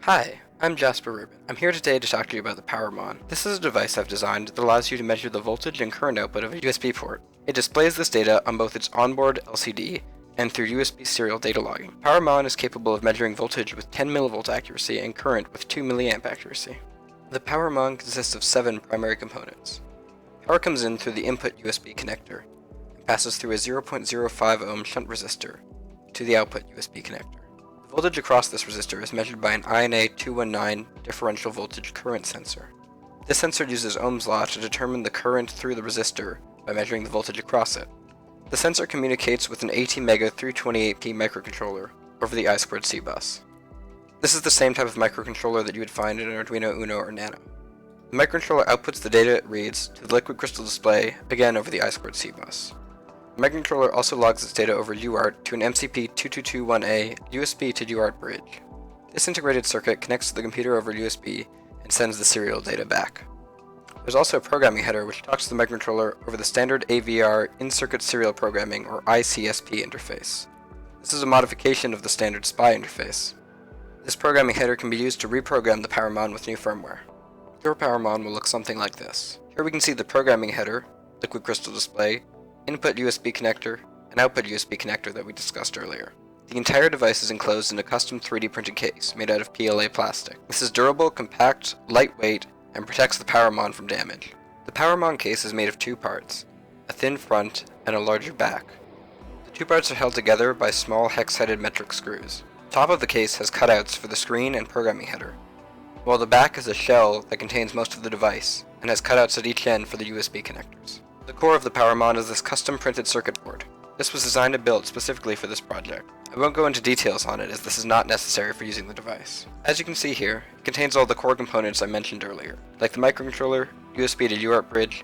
Hi, I'm Jasper Rubin. I'm here today to talk to you about the PowerMON. This is a device I've designed that allows you to measure the voltage and current output of a USB port. It displays this data on both its onboard LCD and through USB serial data logging. PowerMON is capable of measuring voltage with 10 mV accuracy and current with 2 mA accuracy. The PowerMON consists of 7 primary components. Power comes in through the input USB connector and passes through a 0.05 ohm shunt resistor to the output USB connector. The voltage across this resistor is measured by an INA 219 differential voltage current sensor. This sensor uses Ohm's law to determine the current through the resistor by measuring the voltage across it. The sensor communicates with an ATmega 328P microcontroller over the I2C bus. This is the same type of microcontroller that you would find in an Arduino Uno or Nano. The microcontroller outputs the data it reads to the liquid crystal display, again over the I2C bus. The microcontroller also logs its data over UART to an MCP2221A USB to UART bridge. This integrated circuit connects to the computer over USB and sends the serial data back. There's also a programming header which talks to the microcontroller over the standard AVR in-circuit serial programming or ICSP interface. This is a modification of the standard SPI interface. This programming header can be used to reprogram the PowerMON with new firmware. Your PowerMON will look something like this. Here we can see the programming header, liquid crystal display, input USB connector, and output USB connector that we discussed earlier. The entire device is enclosed in a custom 3D printed case made out of PLA plastic. This is durable, compact, lightweight, and protects the PowerMON from damage. The PowerMON case is made of 2 parts, a thin front and a larger back. The 2 parts are held together by small hex-headed metric screws. The top of the case has cutouts for the screen and programming header, while the back is a shell that contains most of the device and has cutouts at each end for the USB connectors. The core of the PowerMON is this custom printed circuit board. This was designed and built specifically for this project. I won't go into details on it as this is not necessary for using the device. As you can see here, it contains all the core components I mentioned earlier, like the microcontroller, USB to UART bridge,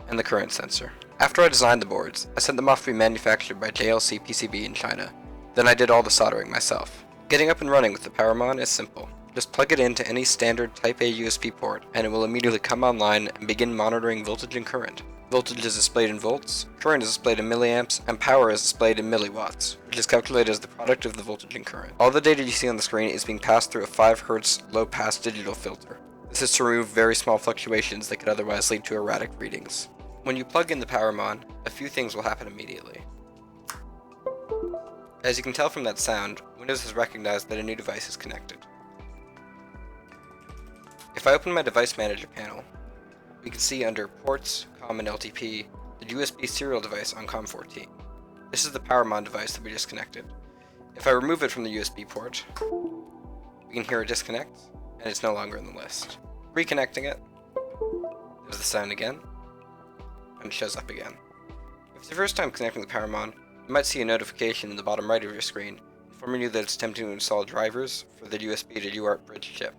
and the current sensor. After I designed the boards, I sent them off to be manufactured by JLC PCB in China. Then I did all the soldering myself. Getting up and running with the PowerMON is simple. Just plug it into any standard Type A USB port and it will immediately come online and begin monitoring voltage and current. Voltage is displayed in volts, current is displayed in milliamps, and power is displayed in milliwatts, which is calculated as the product of the voltage and current. All the data you see on the screen is being passed through a 5 Hz low-pass digital filter. This is to remove very small fluctuations that could otherwise lead to erratic readings. When you plug in the PowerMON, a few things will happen immediately. As you can tell from that sound, Windows has recognized that a new device is connected. If I open my Device Manager panel, we can see under Ports, COM and LTP, the USB serial device on COM14. This is the PowerMON device that we just connected. If I remove it from the USB port, we can hear it disconnect, and it's no longer in the list. Reconnecting it, there's the sound again, and it shows up again. If it's your first time connecting the PowerMON, you might see a notification in the bottom right of your screen informing you that it's attempting to install drivers for the USB to UART bridge chip.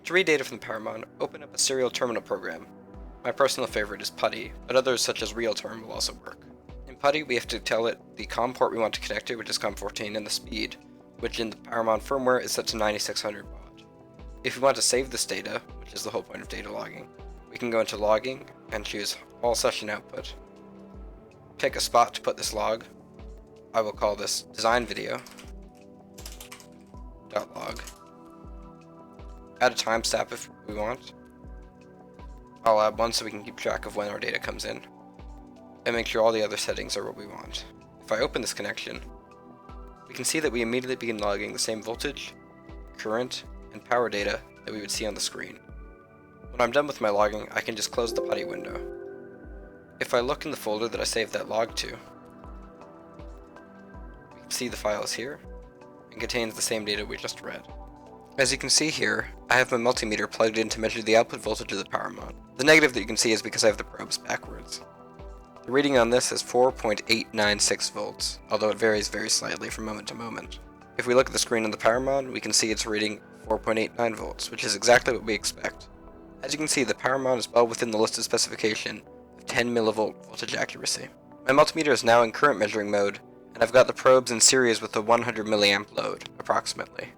To read data from the PowerMON, open up a serial terminal program. My personal favorite is PuTTY, but others such as RealTerm will also work. In PuTTY, we have to tell it the COM port we want to connect to, which is COM14, and the speed, which in the PowerMON firmware is set to 9600 baud. If we want to save this data, which is the whole point of data logging, we can go into Logging and choose All Session Output. Pick a spot to put this log. I will call this Design Video. .log. Add a timestamp if we want. I'll add one so we can keep track of when our data comes in, and make sure all the other settings are what we want. If I open this connection, we can see that we immediately begin logging the same voltage, current, and power data that we would see on the screen. When I'm done with my logging, I can just close the PuTTY window. If I look in the folder that I saved that log to, we can see the file is here, and contains the same data we just read. As you can see here, I have my multimeter plugged in to measure the output voltage of the PowerMON. The negative that you can see is because I have the probes backwards. The reading on this is 4.896 volts, although it varies very slightly from moment to moment. If we look at the screen on the PowerMON, we can see it's reading 4.89 volts, which is exactly what we expect. As you can see, the PowerMON is well within the listed specification of 10 mV voltage accuracy. My multimeter is now in current measuring mode, and I've got the probes in series with a 100 mA load, approximately.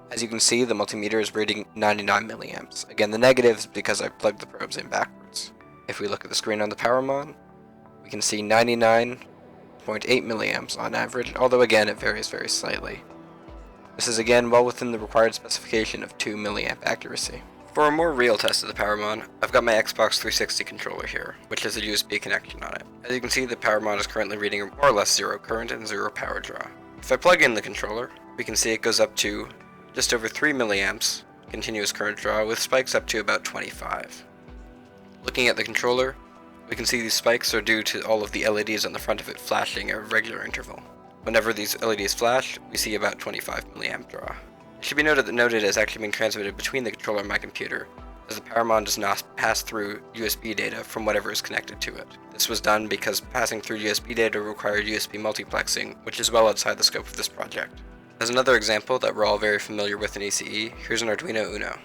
As you can see, the multimeter is reading 99 milliamps. Again, the negative is because I plugged the probes in backwards. If we look at the screen on the PowerMON, we can see 99.8 milliamps on average, although again it varies very slightly. This is again well within the required specification of 2 mA accuracy. For a more real test of the PowerMON, I've got my Xbox 360 controller here, which has a USB connection on it. As you can see, the PowerMON is currently reading more or less 0 current and 0 power draw. If I plug in the controller, we can see it goes up to just over 3 milliamps continuous current draw, with spikes up to about 25. Looking at the controller, we can see these spikes are due to all of the LEDs on the front of it flashing at a regular interval. Whenever these LEDs flash, we see about 25 milliamp draw. It should be noted that no data is actually being transmitted between the controller and my computer, as the PowerMON does not pass through USB data from whatever is connected to it. This was done because passing through USB data required USB multiplexing, which is well outside the scope of this project. As another example that we're all very familiar with in ECE, here's an Arduino Uno.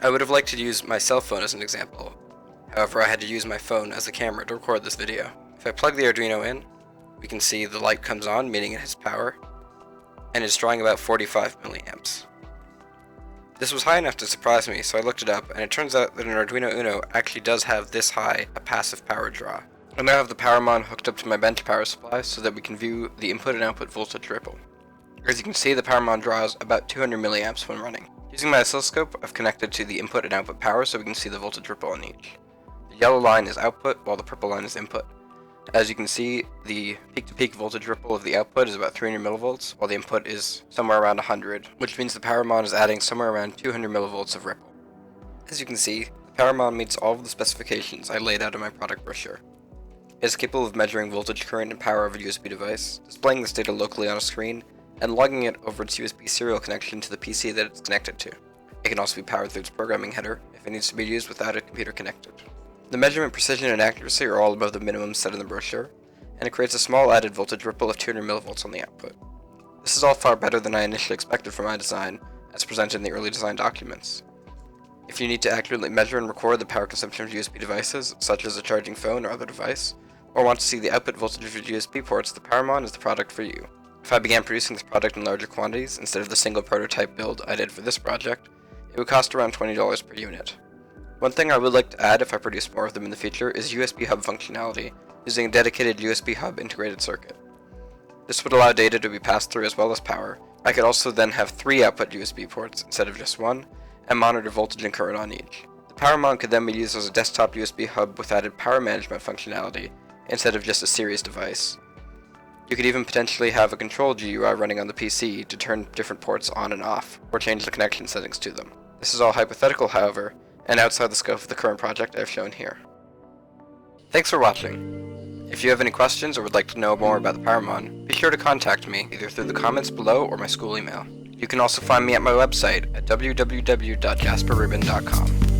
I would have liked to use my cell phone as an example. However, I had to use my phone as a camera to record this video. If I plug the Arduino in, we can see the light comes on, meaning it has power, and it's drawing about 45 milliamps. This was high enough to surprise me, so I looked it up, and it turns out that an Arduino Uno actually does have this high a passive power draw. I now have the PowerMON hooked up to my bench power supply so that we can view the input and output voltage ripple. As you can see, the PowerMON draws about 200 milliamps when running. Using my oscilloscope, I've connected to the input and output power so we can see the voltage ripple on each. The yellow line is output, while the purple line is input. As you can see, the peak-to-peak voltage ripple of the output is about 300 millivolts, while the input is somewhere around 100, which means the PowerMON is adding somewhere around 200 millivolts of ripple. As you can see, the PowerMON meets all of the specifications I laid out in my product brochure. It is capable of measuring voltage, current, and power of a USB device, displaying this data locally on a screen, and logging it over its USB serial connection to the PC that it's connected to. It can also be powered through its programming header if it needs to be used without a computer connected. The measurement precision and accuracy are all above the minimum set in the brochure, and it creates a small added voltage ripple of 200 millivolts on the output. This is all far better than I initially expected for my design, as presented in the early design documents. If you need to accurately measure and record the power consumption of USB devices, such as a charging phone or other device, or want to see the output voltage of your USB ports, the PowerMON is the product for you. If I began producing this product in larger quantities, instead of the single prototype build I did for this project, it would cost around $20 per unit. One thing I would like to add if I produce more of them in the future is USB hub functionality, using a dedicated USB hub integrated circuit. This would allow data to be passed through as well as power. I could also then have 3 output USB ports instead of just 1, and monitor voltage and current on each. The PowerMON could then be used as a desktop USB hub with added power management functionality, instead of just a series device. You could even potentially have a control GUI running on the PC to turn different ports on and off, or change the connection settings to them. This is all hypothetical, however, and outside the scope of the current project I've shown here. Thanks for watching. If you have any questions or would like to know more about the PowerMON, be sure to contact me either through the comments below or my school email. You can also find me at my website at www.jasperribbon.com.